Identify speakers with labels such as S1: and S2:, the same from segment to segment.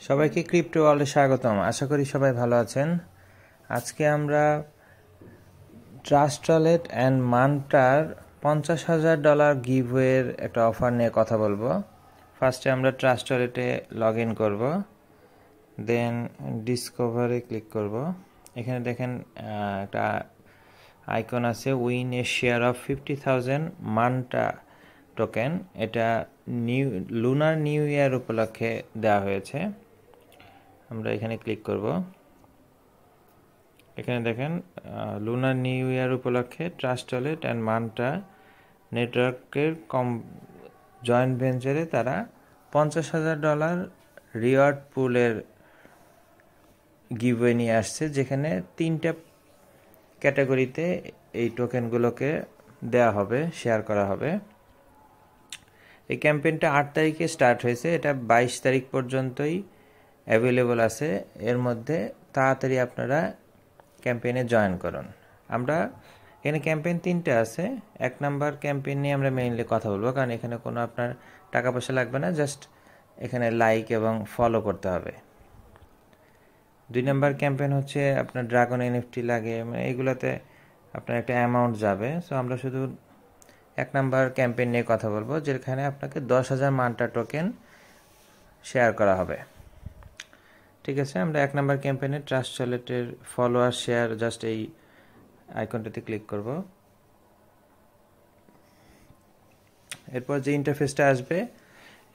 S1: সবাইকে ক্রিপ্টো ওয়ার্ল্ডে স্বাগতম। আশা করি সবাই ভালো আছেন। আজকে আমরা ট্রাস্ট ওয়ালেট অ্যান্ড মান্টার $50,000 গিভওয়ের একটা অফার নিয়ে কথা বলবো। ফার্স্টে আমরা ট্রাস্ট ওয়ালেটে লগ ইন করবো, দেন ডিসকভারে ক্লিক করব। এখানে দেখেন একটা আইকন আছে, win a share of 50,000 Manta token. এটা লুনার নিউ ইয়ার উপলক্ষে দেওয়া হয়েছে। আমরা এখানে ক্লিক করব। এখানে দেখেন লুনার নিউ ইয়ার উপলক্ষে ট্রাস্ট ওয়ালেট অ্যান্ড মান্টা নেটওয়ার্কের জয়েন্ট ভেঞ্চারে তারা $50,000 রিওয়ার্ড পুলের গিভওয়ে নিয়ে আসছে, যেখানে 3টা ক্যাটাগরিতে এই টোকেনগুলোকে দেওয়া হবে, শেয়ার করা হবে। এই ক্যাম্পেইনটা 8 তারিখে স্টার্ট হয়েছে, এটা 22 তারিখ পর্যন্তই অ্যাভেলেবল আছে। এর মধ্যে তাড়াতাড়ি আপনারা ক্যাম্পেইনে জয়েন করুন। আমরা এখানে ক্যাম্পেইন 3টা আছে। 1 নাম্বার ক্যাম্পেইন নিয়ে আমরা মেইনলি কথা বলবো, কারণ এখানে কোনো আপনার টাকা পয়সা লাগবে না, জাস্ট এখানে লাইক এবং ফলো করতে হবে। 2 নাম্বার ক্যাম্পেইন হচ্ছে আপনার ড্রাগন এনএফটি লাগে, মানে এইগুলোতে আপনার একটা অ্যামাউন্ট যাবে। সো আমরা শুধু 1 নাম্বার ক্যাম্পেইন নিয়ে কথা বলবো, যেখানে আপনাকে 10,000 মান্টা টোকেন শেয়ার করা হবে। ঠিক আছে, আমরা 1 নাম্বার ক্যাম্পেইনে ট্রাস্ট ওয়ালেটের ফলোয়ার শেয়ার জাস্ট এই আইকনটাতে ক্লিক করব। এরপর যে ইন্টারফেসটা আসবে,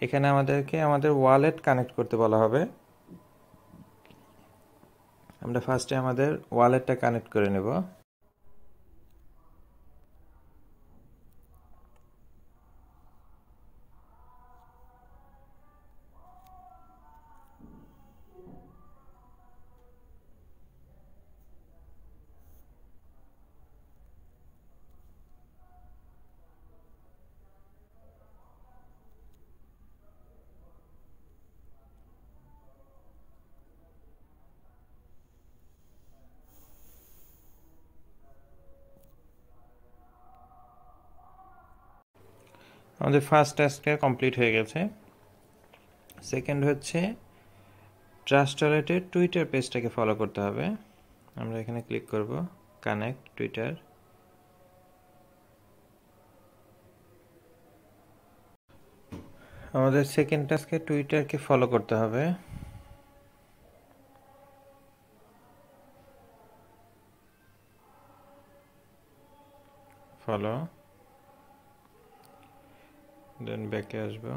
S1: এখানে আমাদেরকে আমাদের ওয়ালেট কানেক্ট করতে বলা হবে। আমরা ফার্স্টে আমাদের ওয়ালেটটা কানেক্ট করে নেব। আমাদের ফার্স্ট টাস্কটা কমপ্লিট হয়ে গেছে। সেকেন্ড হচ্ছে ট্রাস্ট ওয়ালেটের টুইটার পেজটাকে ফলো করতে হবে। আমরা এখানে ক্লিক করব, কানেক্ট টুইটার। আমাদের সেকেন্ড টাস্কে টুইটারকে ফলো করতে হবে। ফলো, দেন ব্যাকে আসবো।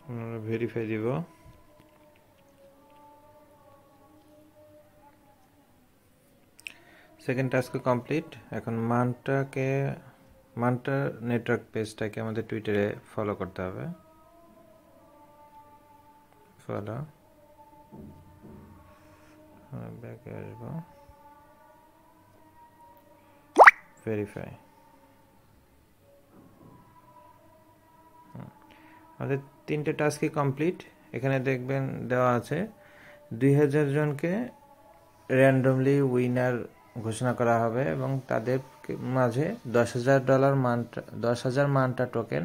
S1: আমরা ভেরিফাই দিব। Second task complete. এখন মান্টা নেটওয়ার্ক পেজটাকে আমাদের টুইটারে ফলো করতে হবে। ফলো, ব্যাকে আসবো, ভেরিফাই। আমাদের 3টে টাস্কই কমপ্লিট। এখানে দেখবেন দেওয়া আছে 2000 জনকে র্যান্ডমলি উইনার ঘোষণা করা হবে এবং তাদের মাঝে $10,000 মান্টা টোকেন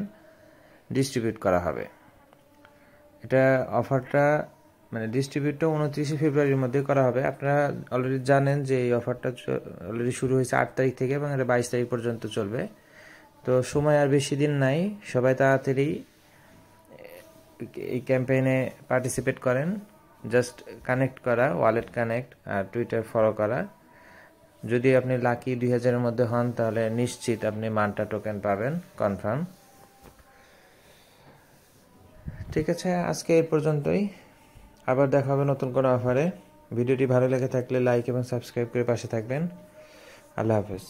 S1: ডিস্ট্রিবিউট করা হবে। এটা অফারটা মানে ডিস্ট্রিবিউটটা 29 ফেব্রুয়ারির মধ্যে করা হবে। আপনারা অলরেডি জানেন যে এই অফারটা অলরেডি শুরু হয়েছে 8 তারিখ থেকে এবং এটা 22 তারিখ পর্যন্ত চলবে। তো সময় আর বেশি দিন নাই, সবাই তাড়াতাড়ি এই ক্যাম্পেইনে পার্টিসিপেট করেন। জাস্ট কানেক্ট করা, ওয়ালেট কানেক্ট আর টুইটার ফলো করা। যদি আপনি লাকি 2000-এর মধ্যে হন, তাহলে নিশ্চিত আপনি মান্টা টোকেন পাবেন, কনফার্ম। ঠিক আছে, আজকে এই পর্যন্তই। আবার দেখা হবে নতুন কোনো অফারে। ভিডিওটি ভালো লেগে থাকলে লাইক এবং সাবস্ক্রাইব করে পাশে থাকবেন। আল্লাহ হাফেজ।